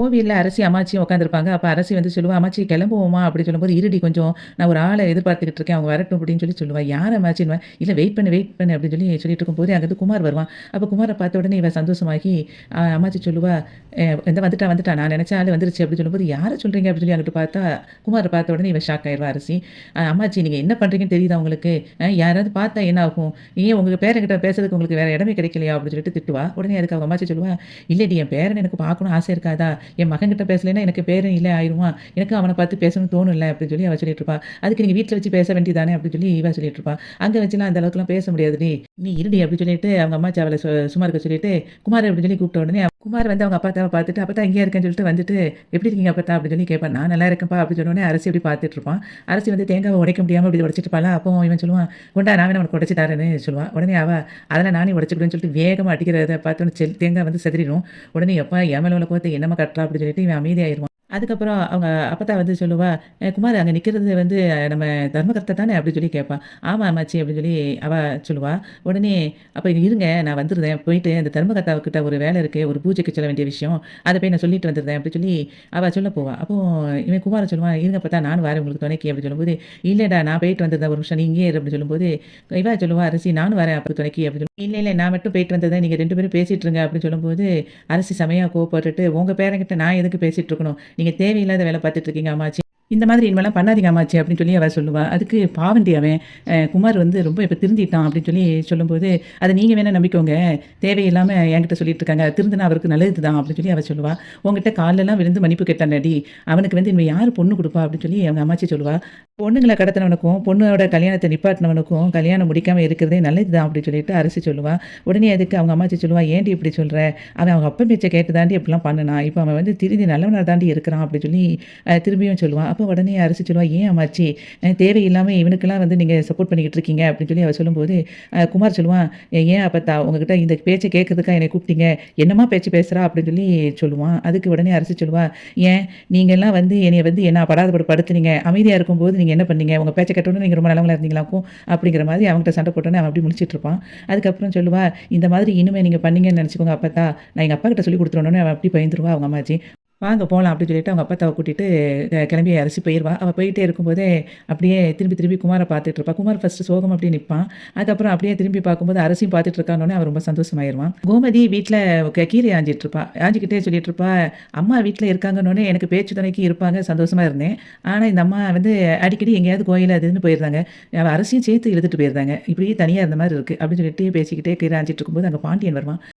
கோவில்ல அரசி, அம்மாச்சியும் உட்காந்துருப்பாங்க. அப்ப அரசி வந்து சொல்லுவா, "அம்மாச்சி கிளம்புவோமா?" அப்படி சொல்லும்போது, "இருடி கொஞ்சம் நான் ஒரு ஆள எதிர்பார்த்துக்கிட்டு இருக்கேன். அவங்க வரட்டும்" அப்படின்னு சொல்லுவா. "யார் அம்மாச்சின்னுவேன்." "இல்ல வெயிட் பண்ணு" அப்படின்னு சொல்லிட்டு இருக்கும்போது, அங்கருந்து குமார் வருவான். அப்ப குமார பார்த்த உடனே இவ சந்தோஷமாகி, அம்மாச்சி சொல்லுவா, "இந்த வந்துட்டா. நான் நெனச்ச ஆளு வந்துருச்சு" அப்படின்னு சொல்லும்போது, "யார சொல்றீங்க?" அப்படின்னு அங்கிட்டு பார்த்தா, குமார பார்த்த உடனே இவ ஷாக் ஆயிருவா அரசி. "அம்மாச்சி நீங்க என்ன பண்றீங்கன்னு தெரியுதா உங்களுக்கு? யாராவது பார்த்தா என்ன ஆகும்? ஏன் உங்க பேரன்கிட்ட பேசுறதுக்கு உங்களுக்கு வேற இடமே கிடைக்கலையா?" அப்படின்னு சொல்லிட்டு திட்டுவா. உடனே அதுக்கு அவங்க அம்மாச்சி சொல்லுவா, "இல்லடி என் பேரன எனக்கு பார்க்கணும்னு ஆசை இருக்காதா? என் மகன்கிட்ட பேசலைன்னா எனக்கு பேரன் இல்ல ஆயிருவான். எனக்கு அவன பார்த்து பேசணும்னு தோணும்ல" அப்படின்னு அவ சொல்லிட்டு இருப்பா. "அதுக்கு நீங்க வீட்ல வச்சு பேச வேண்டியது தானே" அப்படின்னு இவ சொல்லிட்டு இருப்பா. "அங்க வச்சுலாம் அந்த அளவுக்குலாம் பேச முடியாதுடி. நீ இருடி" அப்படின்னு சொல்லிட்டு அவங்க அம்மாச்சி அவள சும்மா இருக்க சொல்லிட்டு, குமார் அப்படின்னு கூப்பிட்ட உடனே குமார் வந்து அவங்க அப்பாத்தாவ பார்த்துட்டு, "அப்பத்தா இங்கேயா இருக்கேன்னு" சொல்லிட்டு வந்துட்டு, "எப்படி இருக்கீங்க அப்பத்தா?" அப்படின்னு கேட்பான். "நான் நல்லா இருக்கேன்ப்பா" அப்படின்னு சொன்ன உடனே அரசி அப்படி பார்த்துட்டு இருப்பான். அரசி வந்து தேங்காவ உடைக்க முடியாம இப்படி உடைச்சிட்டு இருப்பாளா, அப்போ இவன் சொல்லுவான், "கொண்டா நான் வேணா உனக்கு உடைச்சு தரேன்னு" சொல்லுவான். உடனே அவ, "அதெல்லாம் நானே உடைச்சுக்கிடுவேன்னு" சொல்லிட்டு வேகமா அடிக்கிறத பார்த்தோன்னே தேங்காய் வந்து சிதறிரும். உடனே "எப்பா என் மேல உள்ள கோவத்த என்னம்மா காட்டுறா" அப்படின்னு சொல்லிட்டு இவன் அமைதியாயிருவான். அதுக்கப்புறம் அவங்க அப்பத்தா வந்து சொல்லுவா, குமார் அங்க நிக்கிறது வந்து நம்ம தர்மகர்த்தா தானே?" அப்படின்னு கேட்பா. "ஆமா அம்மாச்சி" அப்படின்னு அவ சொல்லுவா. உடனே "அப்ப இருங்க நான் வந்துருதேன். போயிட்டு அந்த தர்மகர்த்தாவுக்கிட்ட ஒரு வேலை இருக்கு. ஒரு பூஜைக்கு சொல்ல வேண்டிய விஷயம். அத போய் நான் சொல்லிட்டு வந்துருதேன்" அப்படின்னு அவ சொல்ல போவா. அப்போ இவன் குமாரன் சொல்லுவான், "இருங்க அப்பத்தா நானும் வாரேன் உங்களுக்கு துணைக்கு" அப்படின்னு சொல்லும்போது, "இல்லடா நான் போயிட்டு வந்துருந்தேன். ஒரு நிமிஷம் நீ இங்கேயே இரு" அப்படின்னு சொல்லும்போது, இவ சொல்லுவா அரசி, "நானும் வரேன் அப்ப துணைக்கு" அப்படின்னு "இல்ல நான் மட்டும் போயிட்டு வந்தர்றேன். நீங்க 2 பேரும் பேசிட்டு இருங்க" அப்படின்னு சொல்லும்போது, அரசி செமையா கோவப்பட்டுட்டு, "உங்க பேரன்கிட்ட நான் எதுக்கு பேசிட்டு இருக்கணும்? நீங்க தேவையில்லாத வேல பார்த்துட்டு இருக்கீங்க அம்மாச்சி. இந்த மாதிரி இனிமேலாம் பண்ணாதீங்க அம்மாச்சி" அப்படின்னு அவ சொல்லுவா. அதுக்கு பாவண்டி அவன், குமார் வந்து ரொம்ப இப்ப திருந்திட்டான் அப்படின்னு சொல்லும்போது, "அத நீங்க வேணா நம்பிக்கோங்க. தேவையில்லாம என்கிட்ட சொல்லிட்டு இருக்காங்க. திருந்துனா அவருக்கு நல்லது தான்" அப்படின்னு அவ சொல்லுவா. "உன்கிட்ட கால்லலாம் விழுந்து மன்னிப்பு கேட்டான்டி. அவனுக்கு வந்து இனிமே யாரு பொண்ணு குடுப்பா?" அப்படின்னு அவங்க அம்மாச்சி சொல்லுவா. "பொண்ணுங்கள கடத்துனவனுக்கும், பொண்ணோட கல்யாணத்த நிப்பாட்டினவனுக்கும் கல்யாணம் முடிக்காம இருக்கிறதே நல்லது தான்" அப்படின்னு அரசி சொல்லுவா. உடனே அதுக்கு அவங்க அம்மாச்சி சொல்லுவா, "ஏன்டி இப்படி சொல்ற? அவன் அவங்க அப்பன் பேச்ச கேட்டு தாண்டி இப்படிலாம் பண்ணுனான். இப்ப அவன் வந்து திருந்தி நல்லவனா தாண்டி இருக்கிறான்" அப்படின்னு திரும்பியும் சொல்லுவான். அப்போ உடனே அரசி சொல்லுவா, "ஏன் அம்மாச்சி தேவையில்லாம இவனுக்கெல்லாம் வந்து நீங்க சப்போர்ட் பண்ணிக்கிட்டு இருக்கீங்க" அப்படின்னு அவ சொல்லும்போது, குமார் சொல்லுவான், "ஏன் அப்பத்தா உங்ககிட்ட இந்த பேச்ச கேட்கறதுக்கா என்னைய கூப்பிட்டீங்க? என்னம்மா பேச்சு பேசுறா?" அப்படின்னு சொல்லுவான். அதுக்கு உடனே அரசி சொல்லுவா, "ஏன் நீங்கலாம் வந்து என்னைய வந்து என்ன படாத படுத்துனீங்க. அமைதியா இருக்கும்போது நீங்க என்ன பண்ணீங்க? உங்க பேச்ச கேட்டோனே நீங்க ரொம்ப நல்லவங்களா இருந்தீங்களாக்கும்" அப்படிங்கிற மாதிரி அவன்கிட்ட சண்டை போட்டோனே அவன் அப்படியே முழிச்சிட்டு இருப்பான். அதுக்கப்புறம் சொல்லுவா, "இந்த மாதிரி இனிமே நீங்க பண்ணீங்கன்னு நெனச்சுக்கோங்க அப்பத்தா, நான் எங்க அப்பாகிட்ட சொல்லிக் குடுத்துருவேன்னோனே" அவ அப்படி பயந்துருவா அவங்க அம்மாச்சி. "வாங்க போலாம்" அப்படின்னு அவங்க அப்பத்தாவ கூட்டிட்டு கிளம்பி அரசி போயிருவா. அவ போயிட்டே இருக்கும்போதே, அப்படியே திரும்பி திரும்பி குமார பார்த்துட்டு இருப்பா. குமார் ஃபர்ஸ்ட்டு சோகமா அப்படியே நிப்பான். அதுக்கப்புறம் அப்படியே திரும்பி பார்க்கும்போது அரசியும் பார்த்துட்டு இருக்கான்னோனே அவன் ரொம்ப சந்தோஷமாயிருவான். கோமதி வீட்ல கீரை ஆஞ்சிட்டு இருப்பா. ஆஞ்சிக்கிட்டே சொல்லிட்டு இருப்பா, "அம்மா வீட்ல இருக்காங்கன்னோனே எனக்கு பேச்சு துணைக்கு இருப்பாங்க, சந்தோஷமா இருந்தேன். ஆனா இந்த அம்மா வந்து அடிக்கடி எங்கேயாவது கோயில் அது இதுன்னு போயிருந்தாங்க. அவ அரசியும் சேர்த்து இழுத்துட்டு போயிருந்தாங்க. இப்படியே தனியா இருந்த மாரி இருக்கு" அப்படின்னு பேசிக்கிட்டே கீரை ஆஞ்சிட்டு இருக்கும்போது அங்க பாண்டியன் வருவான்.